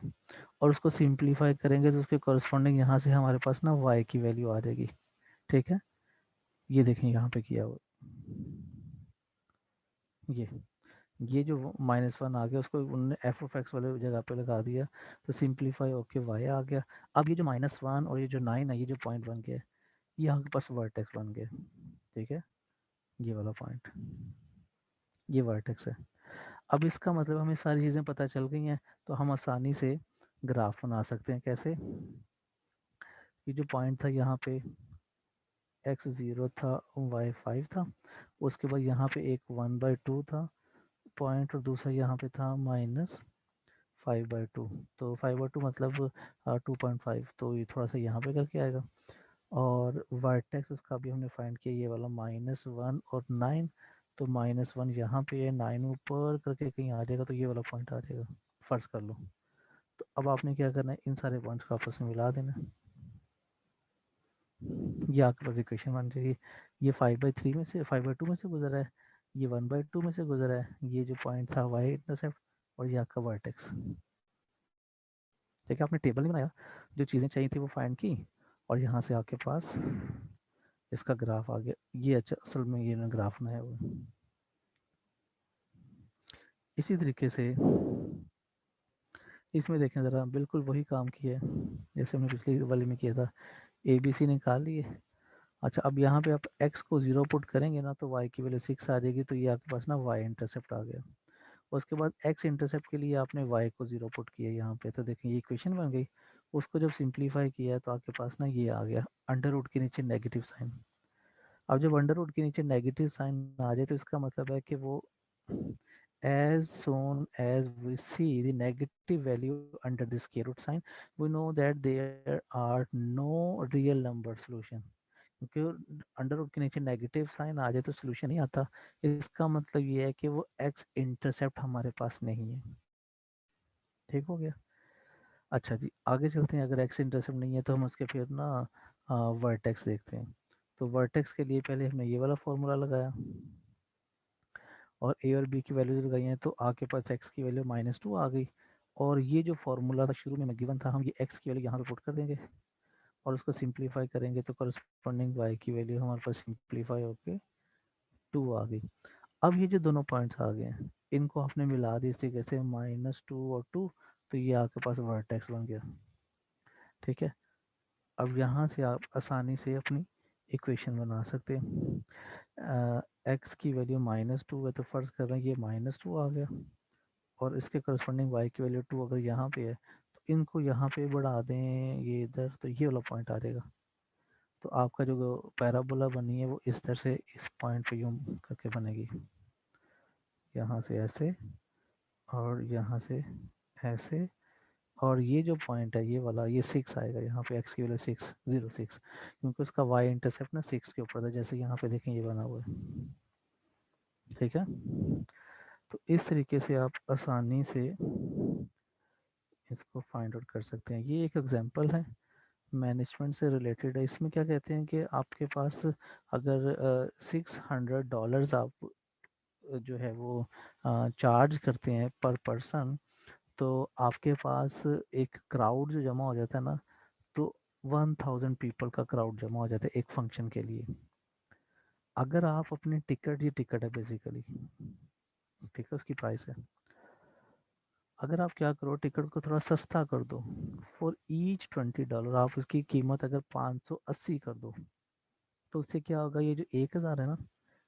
और उसको सिंप्लीफाई करेंगे तो उसके कॉरस्पॉन्डिंग यहाँ से हमारे पास ना वाई की वैल्यू आ जाएगी। ठीक है, ये देखें यहाँ पे किया हुआ, ये जो -1 आ गया उसको उन्होंने एफ ऑफ एक्स वाले जगह पे लगा दिया, तो सिंप्लीफाई होके वाई आ गया। अब ये जो -1 और ये जो 9 है, ये जो पॉइंट बन गया, ये आपके पास वर्टेक्स बन गया। ठीक है, ये वाला पॉइंट, ये वर्टेक्स है। अब इसका मतलब हमें सारी चीज़ें पता चल गई हैं, तो हम आसानी से ग्राफ बना सकते हैं। कैसे, ये जो पॉइंट था यहाँ पे x0 था, y5 था, उसके बाद यहाँ पे एक 1/2 था पॉइंट, और दूसरा यहाँ पे था -5/2। तो 5/2 मतलब 2.5, तो ये थोड़ा सा यहाँ पे करके आएगा। और वर्टेक्स उसका भी हमने फाइंड किया, ये वाला -1 और 9, तो -1 यहाँ पे है, 9 ऊपर करके कहीं आ जाएगा, तो ये वाला पॉइंट आ जाएगा, फर्ज कर लो। तो अब आपने क्या करना है, इन सारे पॉइंट्स को आपस में मिला देना, ये आपके पास इक्वेशन बन जाएगी। ये 5/3 में से 5/2 में से गुजरा है, ये 1/2 में से गुजरा है, ये जो पॉइंट था वाई इंटरसेप्ट, और ये आपका वर्टेक्स। ठीक है, आपने टेबल नहीं बनाया, जो चीज़ें चाहिए थी वो फाइंड की, और यहाँ से आपके पास इसका ग्राफ आ गया। ये अच्छा, असल में ये ग्राफ बनाया हुआ। इसी तरीके से इसमें देखें ज़रा, बिल्कुल वही काम किया है जैसे हमने पिछली वाले में किया था। ए बी सी निकाल लिए। अच्छा, अब यहाँ पे आप x को 0 पुट करेंगे ना, तो y की वैल्यू 6 आ जाएगी, तो ये आपके पास ना y इंटरसेप्ट आ गया। उसके बाद x इंटरसेप्ट के लिए आपने y को 0 पुट किया यहाँ पे, तो देखें ये इक्वेशन बन गई। उसको जब सिंप्लीफाई किया तो आपके पास ना ये आ गया, अंडर रूट के नीचे नेगेटिव साइन। अब जब अंडर रूट के नीचे नेगेटिव साइन आ जाए, तो इसका मतलब है कि वो as soon as we see the negative value under the square root sign, we know that there are no real number solution। क्योंकि अंडर रूट के नीचे नेगेटिव साइन आ जाए तो सोल्यूशन नहीं आता, इसका मतलब ये है कि वो एक्स इंटरसेप्ट हमारे पास नहीं है। ठीक हो गया। अच्छा जी, आगे चलते हैं। अगर एक्स इंटरसेप्ट नहीं है तो हम उसके फिर ना वर्टेक्स देखते हैं। तो वर्टेक्स के लिए पहले हमने ये वाला फॉर्मूला लगाया, और ए और बी की वैल्यूज लगाई हैं, तो आपके पास एक्स की वैल्यू -2 आ गई। और ये जो फॉर्मूला था शुरू में गिवन था, हम ये एक्स की वैल्यू यहाँ पे पुट कर देंगे, और उसको सिंप्लीफाई करेंगे तो करस्पॉन्डिंग वाई की वैल्यू हमारे पास सिंप्लीफाई होके 2 आ गई। अब ये जो दोनों पॉइंट्स आ गए हैं, इनको आपने मिला दी इस तरीके से, -2 और 2, तो ये आपके पास वर्टेक्स बन गया। ठीक है, अब यहाँ से आप आसानी से अपनी इक्वेशन बना सकते हैं। एक्स की वैल्यू -2 है, तो फर्ज कर रहे हैं ये -2 आ गया, और इसके करस्पॉन्डिंग वाई की वैल्यू 2 अगर यहाँ पे है, तो इनको यहाँ पे बढ़ा दें ये इधर, तो ये वाला पॉइंट आ जाएगा। तो आपका जो पैराबोला बनी है वो इस तरह से इस पॉइंट पे यूं करके बनेगी, यहाँ से ऐसे, और यहाँ से ऐसे, और ये जो पॉइंट है ये वाला, ये 6 आएगा यहाँ पे, एक्स की वैल्यू 6, क्योंकि उसका वाई इंटरसेप्ट ना 6 के ऊपर था, जैसे यहाँ पे देखें ये बना हुआ है। ठीक है, तो इस तरीके से आप आसानी से इसको फाइंड आउट कर सकते हैं। ये एक एग्जांपल है, मैनेजमेंट से रिलेटेड है। इसमें क्या कहते हैं कि आपके पास अगर $600 आप जो है वो चार्ज करते हैं पर पर्सन, तो आपके पास एक क्राउड जो जमा हो जाता है ना, तो 1000 पीपल का क्राउड जमा हो जाता है एक फंक्शन के लिए। अगर आप अपनी टिकट, ये टिकट है बेसिकली, ठीक है, उसकी प्राइस है। अगर आप क्या करो, टिकट को थोड़ा सस्ता कर दो, फॉर ईच $20 आप उसकी कीमत अगर 580 कर दो, तो उससे क्या होगा, ये जो 1000 है ना,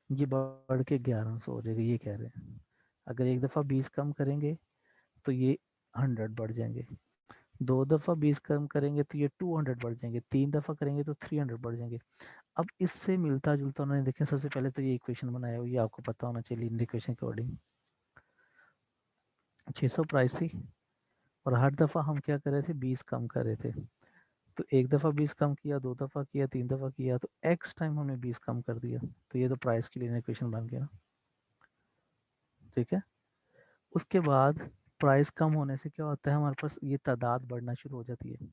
ये बढ़ के 1100 हो जाएगा, ये कह रहे हैं। अगर एक दफ़ा 20 कम करेंगे तो ये 100 बढ़ जाएंगे, 2 दफ़ा 20 कम करेंगे तो ये 200 बढ़ जाएंगे, 3 दफ़ा करेंगे तो 300 बढ़ जाएंगे। अब इससे मिलता जुलता उन्होंने देखें, सबसे पहले तो ये इक्वेशन बनाया हुआ, ये आपको पता होना चाहिए, इन इक्वेशन के अकॉर्डिंग 600 प्राइस थी, और हर दफ़ा हम क्या कर रहे थे, 20 कम कर रहे थे, तो एक दफ़ा 20 कम किया, 2 दफ़ा किया, 3 दफ़ा किया, तो x टाइम हमने 20 कम कर दिया, तो ये तो प्राइस की लीनियर इक्वेशन बन गया। ठीक है, उसके बाद प्राइस कम होने से क्या होता है, हमारे पास ये तादाद बढ़ना शुरू हो जाती है।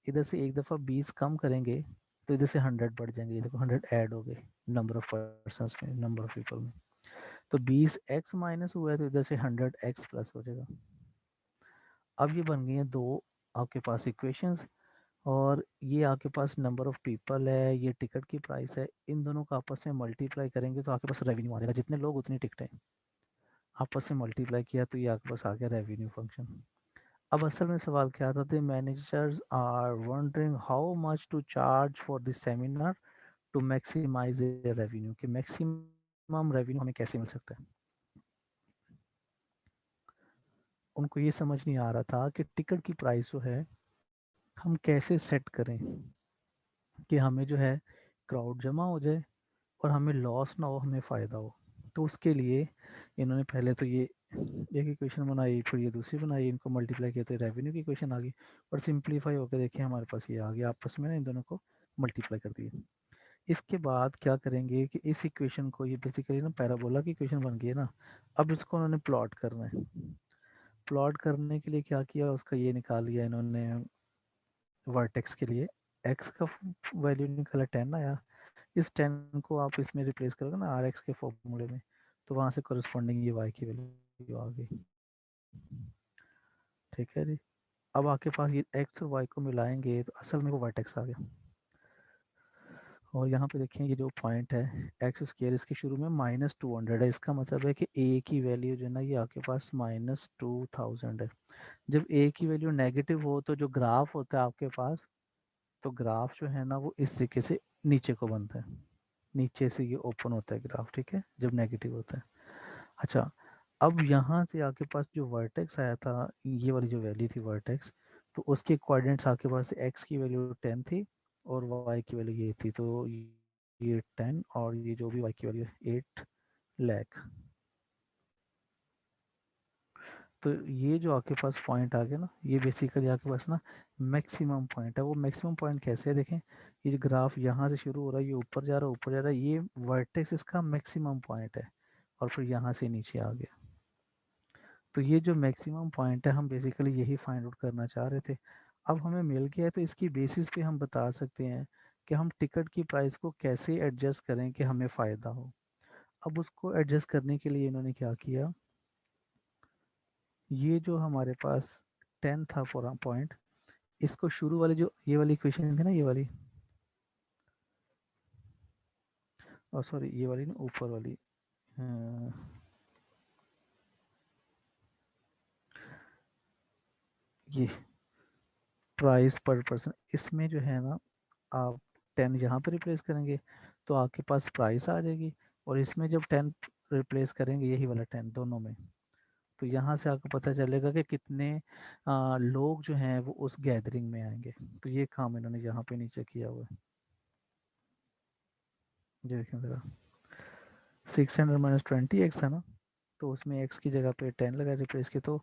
इधर से एक दफ़ा 20 कम करेंगे तो इधर से 100 बढ़ जाएंगे, ये देखो 100 ऐड हो गए नंबर ऑफ पर्सन्स में, नंबर ऑफ पीपल में। तो 20x माइनस हुआ है तो इधर से 100x प्लस हो जाएगा। अब ये बन गई हैं दो आपके पास इक्वेशंस, और ये आपके पास नंबर ऑफ पीपल है, ये टिकट की प्राइस है, इन दोनों को आपस में मल्टीप्लाई करेंगे तो आपके पास रेवेन्यू आ जाएगा, जितने लोग उतनी टिकटें, आपस में मल्टीप्लाई किया तो ये आपके पास आ गया रेवेन्यू फंक्शन। अब असल में सवाल क्या था, the managers are wondering how much to charge for this seminar to maximise the revenue, कि मैक्सिमम रेवेन्यू हमें कैसे मिल सकता है। उनको ये समझ नहीं आ रहा था कि टिकट की प्राइस जो है हम कैसे सेट करें कि हमें जो है क्राउड जमा हो जाए और हमें लॉस ना हो, हमें फ़ायदा हो। तो उसके लिए इन्होंने पहले तो ये एक इक्वेशन बनाई, फिर ये दूसरी बनाई, इनको मल्टीप्लाई किया तो रेवेन्यू की इक्वेशन आ गई, और सिंप्लीफाई होकर देखिए हमारे पास ये आ गया, आपस में ना इन दोनों को मल्टीप्लाई कर दिए। इसके बाद क्या करेंगे कि इस इक्वेशन को, ये बेसिकली ना पैराबोला की इक्वेशन बन गई है ना, अब इसको उन्होंने प्लॉट करना है। प्लॉट करने के लिए क्या किया, उसका ये निकाल लिया इन्होंने वर्टेक्स के लिए, एक्स का वैल्यू निकाला 10 आया, इस 10 को आप इसमें रिप्लेस करोगे ना आर एक्स के फॉर्मूले में, तो वहाँ से करस्पॉन्डिंग ये वाई की वैल्यू आ गई। ठीक है जी, अब आपके पास ये एक्स और वाई को मिलाएंगे तो असल में वो वर्टेक्स आ गया। और यहाँ पे देखें ये जो पॉइंट है एक्स स्क्र, इसके शुरू में -200 है, इसका मतलब है कि ए की वैल्यू जो है ना ये आपके पास -2000 है। जब ए की वैल्यू नेगेटिव हो तो जो ग्राफ होता है आपके पास, तो ग्राफ जो है ना वो इस तरीके से नीचे को बनता है, नीचे से ये ओपन होता है ग्राफ। ठीक है, जब नेगेटिव होता है। अच्छा, अब यहाँ से आपके पास जो वर्टेक्स आया था, ये वाली जो वैल्यू थी वर्टेक्स, तो उसके कोऑर्डिनेट्स आपके पास एक्स की वैल्यू 10 थी और वाई की वैल्यू ये थी, तो ये 10 और ये जो भी वाई की वैल्यू 8 लाख। तो ये जो आपके पास पॉइंट आ गया ना, ये बेसिकली आपके पास ना मैक्सिमम पॉइंट है। वो मैक्सिमम पॉइंट कैसे है, देखें ये जो ग्राफ यहाँ से शुरू हो रहा है, ये ऊपर जा रहा है ऊपर जा रहा है, ये वर्टेक्स इसका मैक्सिमम पॉइंट है, और फिर यहाँ से नीचे आ गया। तो ये जो मैक्सिमम पॉइंट है हम बेसिकली यही फाइंड आउट करना चाह रहे थे। अब हमें मिल गया है, तो इसकी बेसिस पे हम बता सकते हैं कि हम टिकट की प्राइस को कैसे एडजस्ट करें कि हमें फ़ायदा हो। अब उसको एडजस्ट करने के लिए इन्होंने क्या किया, ये जो हमारे पास 10 था पूरा पॉइंट, इसको शुरू वाली जो ये वाली इक्वेशन थी ना, ये वाली, और सॉरी ये वाली ना ऊपर वाली, ये प्राइस पर पर्सन, इसमें जो है ना आप 10 यहाँ पे रिप्लेस करेंगे तो आपके पास प्राइस आ जाएगी, और इसमें जब 10 रिप्लेस करेंगे यही वाला 10 दोनों में, तो यहाँ से आपको पता चलेगा कि कितने लोग जो हैं वो उस गैदरिंग में आएंगे। तो ये काम इन्होंने यहाँ पे नीचे किया हुआ है, ये देखें ज़रा, 600 - 20 एक्स है ना, तो उसमें एक्स की जगह पे 10 लगा रिप्लेस किया, तो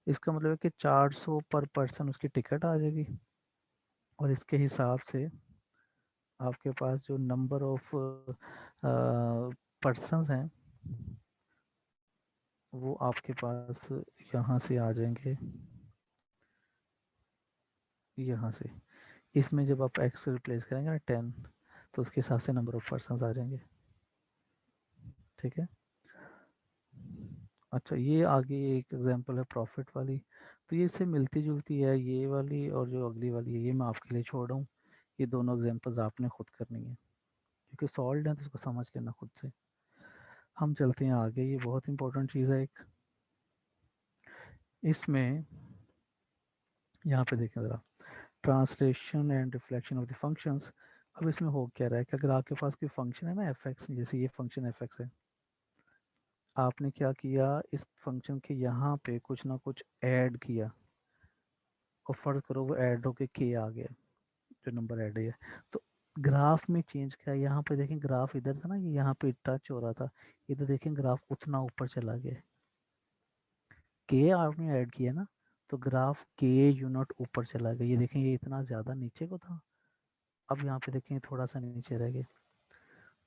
इसका मतलब है कि 400 पर पर्सन उसकी टिकट आ जाएगी, और इसके हिसाब से आपके पास जो नंबर ऑफ पर्सन्स हैं वो आपके पास यहाँ से आ जाएंगे, यहाँ से, इसमें जब आप एक्स रिप्लेस करेंगे ना 10, तो उसके हिसाब से नंबर ऑफ पर्सन्स आ जाएंगे। ठीक है, अच्छा ये आगे एक एग्जांपल है प्रॉफिट वाली, तो ये इससे मिलती जुलती है, ये वाली और जो अगली वाली है ये मैं आपके लिए छोड़ रहा हूँ, ये दोनों एग्जांपल्स आपने खुद करनी है क्योंकि सॉल्व है तो इसको समझ लेना खुद से। हम चलते हैं आगे, ये बहुत इंपॉर्टेंट चीज़ है एक, इसमें यहाँ पे देखें ज़रा, translation and reflection of the functions. अब इसमें हो क्या रहा है कि अगर आपके पास कोई फंक्शन है ना एफ एक्स, जैसे ये फंक्शन एफ एक्स है, आपने क्या किया इस फंक्शन के यहाँ पे कुछ ना कुछ ऐड किया, और फर्क करो वो ऐड होके के आ गया, जो नंबर ऐड है, तो ग्राफ में चेंज किया, यहाँ पे देखें ग्राफ इधर था ना, ये यहाँ पे टच हो रहा था, इधर देखें ग्राफ उतना ऊपर चला गया, के आपने ऐड किया ना, तो ग्राफ के यूनिट ऊपर चला गया। ये देखें ये इतना ज़्यादा नीचे को था, अब यहाँ पे देखें थोड़ा सा नीचे रह गया।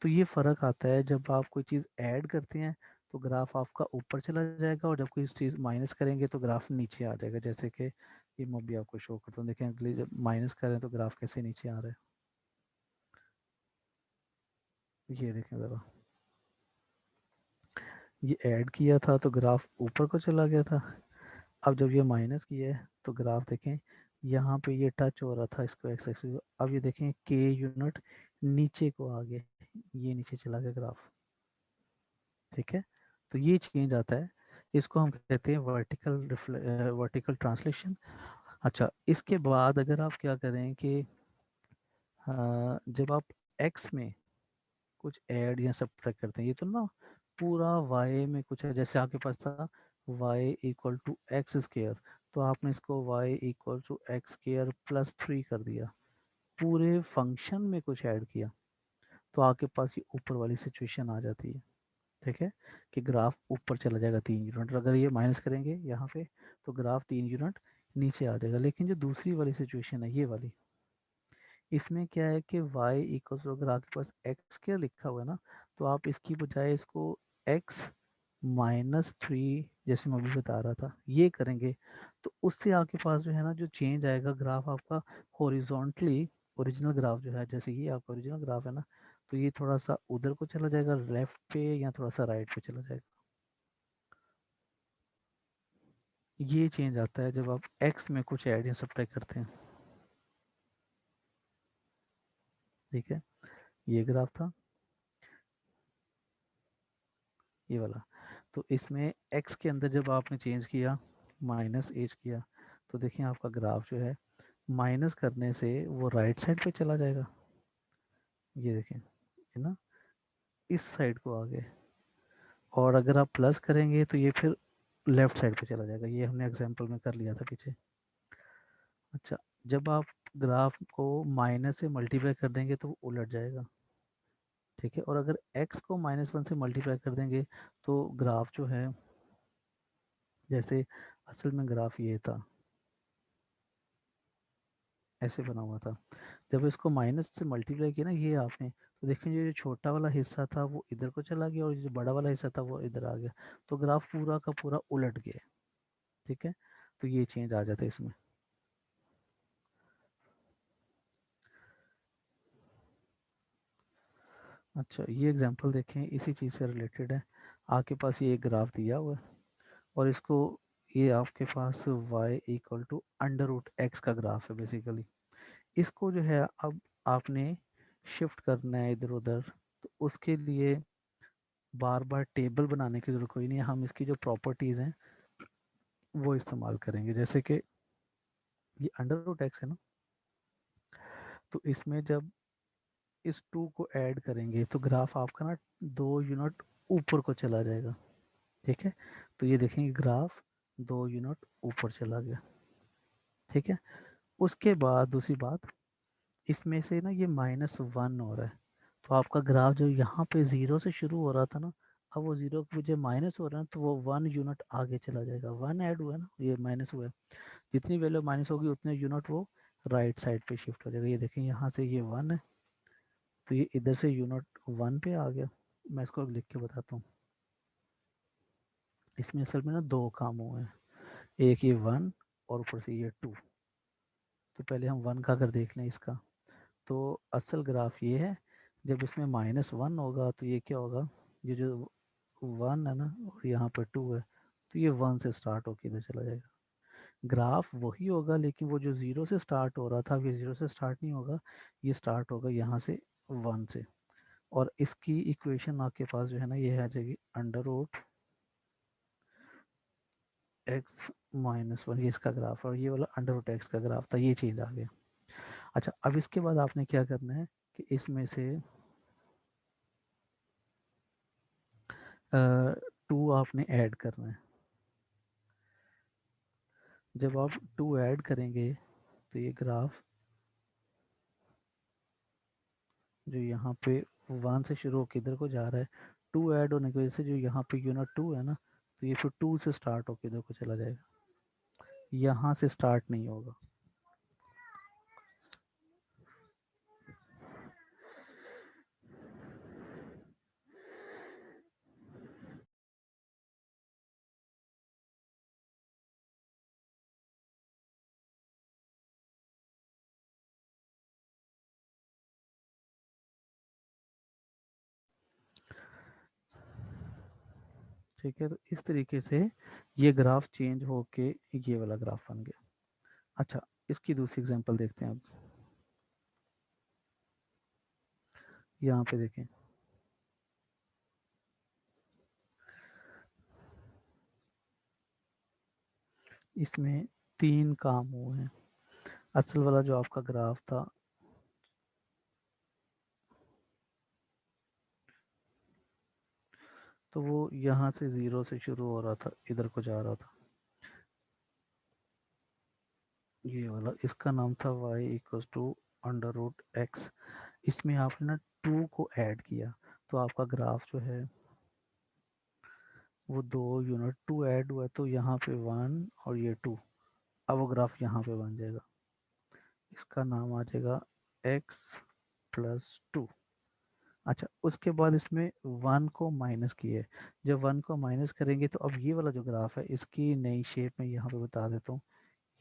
तो ये फ़र्क आता है जब आप कोई चीज़ ऐड करते हैं तो ग्राफ आपका ऊपर चला जाएगा, और जब कोई चीज़ माइनस करेंगे तो ग्राफ नीचे आ जाएगा। जैसे कि ये मैं भी आपको शो करता हूँ, देखें अगले जब माइनस करें तो ग्राफ कैसे नीचे आ रहा है। ये देखें ज़रा, ये ऐड किया था तो ग्राफ ऊपर को चला गया था, अब जब ये माइनस किया है तो ग्राफ देखें यहाँ पे ये टच हो रहा था इसको एक्स एक्सिस, अब ये देखें के यूनिट नीचे को आ गए, ये नीचे चला गया ग्राफ। ठीक है, तो ये चेंज आता है, इसको हम कहते हैं वर्टिकल ट्रांसलेशन। अच्छा, इसके बाद अगर आप क्या करें कि जब आप एक्स में कुछ ऐड या सब्ट्रैक्ट करते हैं, ये तो ना पूरा वाई में कुछ है, जैसे आपके पास था y equal to x square, तो आपने इसको y equal to x square plus 3 कर दिया, पूरे फंक्शन में कुछ ऐड किया, तो आपके पास ये ऊपर वाली सिचुएशन आ जाती है। ठीक है, कि ग्राफ ऊपर चला जाएगा 3 यूनिट, अगर ये माइनस करेंगे यहाँ पे तो ग्राफ 3 यूनिट नीचे आ जाएगा। लेकिन जो दूसरी वाली सिचुएशन है ये वाली, इसमें क्या है कि y इक्वल टू, अगर आपके पास एक्स क्या लिखा हुआ है ना, तो आप इसकी बजाय इसको x -3, जैसे मैं अभी बता रहा था, ये करेंगे तो उससे आपके पास जो है ना जो चेंज आएगा ग्राफ आपका हॉरिजॉन्टली, ओरिजिनल ग्राफ जो है, जैसे ये आपका ओरिजिनल ग्राफ है ना, तो ये थोड़ा सा उधर को चला जाएगा लेफ्ट पे, या थोड़ा सा राइट पे चला जाएगा। ये चेंज आता है जब आप x में कुछ ऐड या सब्ट्रैक्ट करते हैं। ठीक है, ये ग्राफ था ये वाला, तो इसमें x के अंदर जब आपने चेंज किया माइनस एज किया, तो देखिए आपका ग्राफ जो है माइनस करने से वो राइट साइड पे चला जाएगा, ये देखें है ना, इस साइड को आगे, और अगर आप प्लस करेंगे तो ये फिर लेफ्ट साइड पे चला जाएगा, ये हमने एग्जांपल में कर लिया था पीछे। अच्छा, जब आप ग्राफ को माइनस से मल्टीप्लाई कर देंगे तो वो उलट जाएगा। ठीक है, और अगर x को -1 से मल्टीप्लाई कर देंगे तो ग्राफ जो है, जैसे असल में ग्राफ ये था, ऐसे बना हुआ था, जब इसको माइनस से मल्टीप्लाई किया ना ये आपने, तो देखें जो छोटा वाला हिस्सा था वो इधर को चला गया, और जो बड़ा वाला हिस्सा था वो इधर आ गया, तो ग्राफ पूरा का पूरा उलट गया। ठीक है, तो ये चेंज आ जाता है इसमें। अच्छा, ये एग्जांपल देखें, इसी चीज़ से रिलेटेड है। आपके पास ये एक ग्राफ दिया हुआ है, और इसको, ये आपके पास y equal to under root x का ग्राफ है बेसिकली। इसको जो है अब आपने शिफ्ट करना है इधर उधर, तो उसके लिए बार बार टेबल बनाने की जरूरत कोई नहीं है, हम इसकी जो प्रॉपर्टीज़ हैं वो इस्तेमाल करेंगे। जैसे कि ये अंडर रूट एक्स है ना, तो इसमें जब इस 2 को ऐड करेंगे तो ग्राफ आपका ना 2 यूनिट ऊपर को चला जाएगा। ठीक है, तो ये देखेंगे ग्राफ 2 यूनिट ऊपर चला गया। ठीक है, उसके बाद दूसरी बात, इसमें से ना ये -1 हो रहा है, तो आपका ग्राफ जो यहाँ पे 0 से शुरू हो रहा था ना, अब वो 0 की वजह माइनस हो रहा है, तो वो 1 यूनिट आगे चला जाएगा। 1 ऐड हुआ है ना, ये माइनस हुआ है, जितनी वैल्यू माइनस होगी उतने यूनिट वो राइट साइड पे शिफ्ट हो जाएगा। ये देखें यहाँ से ये 1 है, तो ये इधर से यूनिट 1 पे आ गया। मैं इसको अब लिख के बताता हूँ। इसमें असल में ना 2 काम हुए हैं, एक ये 1 और ऊपर से ये 2। तो पहले हम 1 का अगर देख लें इसका, तो असल ग्राफ ये है, जब इसमें -1 होगा तो ये क्या होगा, ये जो 1 है ना और यहाँ पर 2 है, तो ये 1 से स्टार्ट होकर इधर चला जाएगा। ग्राफ वही होगा, लेकिन वो जो 0 से स्टार्ट हो रहा था ये 0 से स्टार्ट नहीं होगा, ये स्टार्ट होगा यहाँ से 1 से। और इसकी इक्वेशन आपके पास जो है ना ये आ जाएगी अंडर रूट x-1, ये इसका ग्राफ, और ये वाला अंडर रूट एक्स का ग्राफ था, ये चेंज आ गया। अच्छा, अब इसके बाद आपने क्या करना है कि इसमें से 2 आपने ऐड करना है। जब आप 2 ऐड करेंगे तो ये ग्राफ जो यहाँ पे 1 से शुरू होकर इधर को जा रहा है, 2 ऐड होने की वजह से जो यहाँ पे यूनिट 2 है ना, तो ये फिर 2 से स्टार्ट होकर इधर को चला जाएगा। यहाँ से स्टार्ट नहीं होगा। ठीक है, तो इस तरीके से ये ग्राफ चेंज होके ये वाला ग्राफ बन गया। अच्छा, इसकी दूसरी एग्जांपल देखते हैं अब। यहाँ पे देखें, इसमें 3 काम हुए हैं। असल वाला जो आपका ग्राफ था, तो वो यहाँ से 0 से शुरू हो रहा था, इधर को जा रहा था, ये वाला। इसका नाम था y equals to under root x. इसमें आपने ना 2 को ऐड किया, तो आपका ग्राफ जो है वो 2 यूनिट 2 ऐड हुआ, तो यहाँ पे 1 और ये 2, अब वो ग्राफ यहाँ पे बन जाएगा। इसका नाम आ जाएगा x प्लस 2। अच्छा, उसके बाद इसमें 1 को माइनस किए। जब 1 को माइनस करेंगे तो अब ये वाला जो ग्राफ है, इसकी नई शेप में यहाँ पे बता देता हूँ।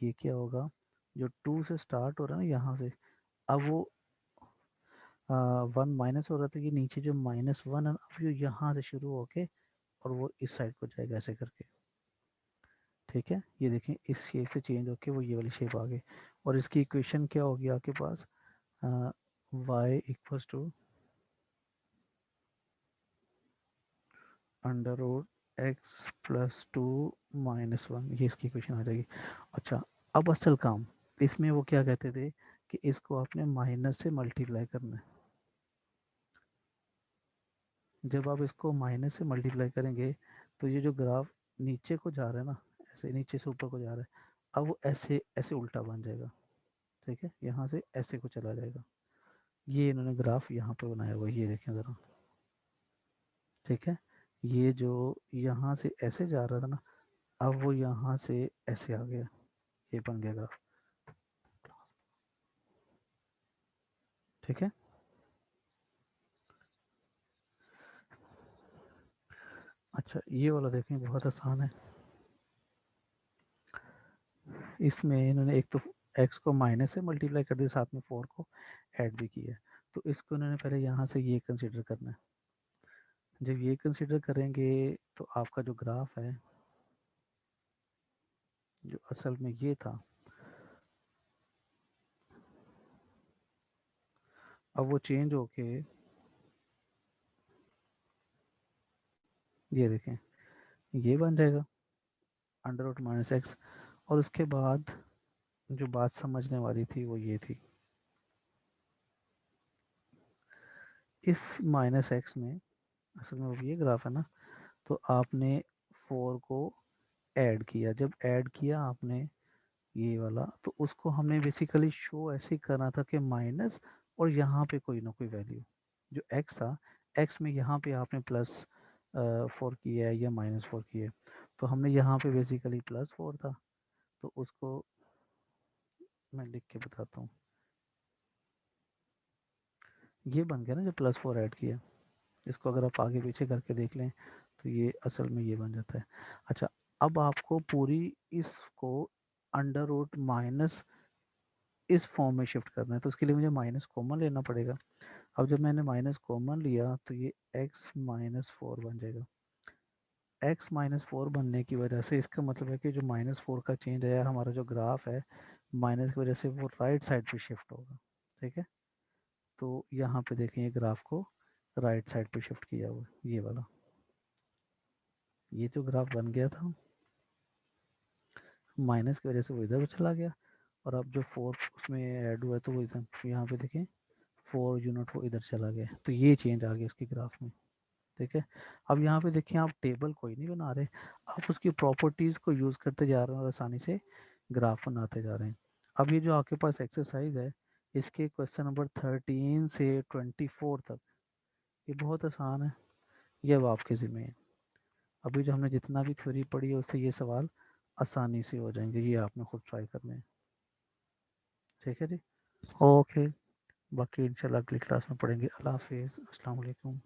ये क्या होगा, जो 2 से स्टार्ट हो रहा है ना यहाँ से, अब वो 1 माइनस हो रहा था, ये नीचे जो -1 है अब ये यहाँ से शुरू होके और वो इस साइड को जाएगा ऐसे करके। ठीक है, ये देखें इस शेप से चेंज होके वो ये वाली शेप आ गई। और इसकी इक्वेशन क्या होगी आपके पास, y equals to under root x plus 2 -1, ये इसकी इक्वेशन आ जाएगी। अच्छा, अब असल काम इसमें वो क्या कहते थे कि इसको आपने माइनस से मल्टीप्लाई करना है। जब आप इसको माइनस से मल्टीप्लाई करेंगे तो ये जो ग्राफ नीचे को जा रहा है ना, ऐसे नीचे से ऊपर को जा रहा है, अब वो ऐसे ऐसे उल्टा बन जाएगा। ठीक है, यहाँ से ऐसे को चला जाएगा। ये इन्होंने ग्राफ यहाँ पे बनाया हुआ है, ये देखें ज़रा। ठीक है, ये जो यहाँ से ऐसे जा रहा था ना, अब वो यहाँ से ऐसे आ गया, ये बन गया ग्राफ। ठीक है, अच्छा ये वाला देखें, बहुत आसान है। इसमें इन्होंने एक तो एक्स को माइनस से मल्टीप्लाई कर दिया, साथ में 4 को ऐड भी किया। तो इसको इन्होंने पहले यहाँ से ये कंसिडर करना है। जब ये कंसिडर करेंगे तो आपका जो ग्राफ है, जो असल में ये था, अब वो चेंज होके ये देखें, ये बन जाएगा अंडर रूट माइनस एक्स। और उसके बाद जो बात समझने वाली थी वो ये थी, इस माइनस एक्स में असल में वो ये ग्राफ है ना, तो आपने 4 को ऐड किया। जब ऐड किया आपने ये वाला, तो उसको हमने बेसिकली शो ऐसे ही करना था कि माइनस और यहाँ पे कोई ना कोई वैल्यू, जो एक्स था, एक्स में यहाँ पे आपने प्लस 4 किया है या -4 किया है, तो हमने यहाँ पे बेसिकली +4 था, तो उसको मैं लिख के बताता हूँ। ये बन गया ना, जो +4 ऐड किया, इसको अगर आप आगे पीछे करके देख लें तो ये असल में ये बन जाता है। अच्छा, अब आपको पूरी इसको अंडर रूट माइनस इस फॉर्म में शिफ्ट करना है, तो उसके लिए मुझे माइनस कॉमन लेना पड़ेगा। अब जब मैंने माइनस कॉमन लिया तो ये x-4 बन जाएगा। x-4 बनने की वजह से इसका मतलब है कि जो -4 का चेंज आया, हमारा जो ग्राफ है माइनस की वजह से वो राइट साइड पे शिफ्ट होगा। ठीक है, तो यहाँ पे देखें ये ग्राफ को राइट साइड पे शिफ्ट किया हुआ, ये वाला, ये जो ग्राफ बन गया था माइनस की वजह से वो इधर चला गया, और अब जो 4 उसमें ऐड हुआ है तो वो इधर यहाँ पे देखें 4 यूनिट वो इधर चला गया, तो ये चेंज आ गया इसकी ग्राफ में। ठीक है, अब यहाँ पे देखिए आप टेबल कोई नहीं बना रहे, आप उसकी प्रॉपर्टीज़ को यूज़ करते जा रहे हैं और आसानी से ग्राफ बनाते जा रहे हैं। अब ये जो आपके पास एक्सरसाइज है, इसके क्वेश्चन नंबर 13 से 24 तक, ये बहुत आसान है, ये अब आपके ज़िम्मे है। अभी जो हमने जितना भी थ्योरी पढ़ी है उससे ये सवाल आसानी से हो जाएंगे। ये आपने खुद ट्राई करने हैं। ठीक है जी। ओके, बाकी इंशाल्लाह अगली क्लास में पढ़ेंगे। अल्लाह हाफिज़, अस्सलाम वालेकुम।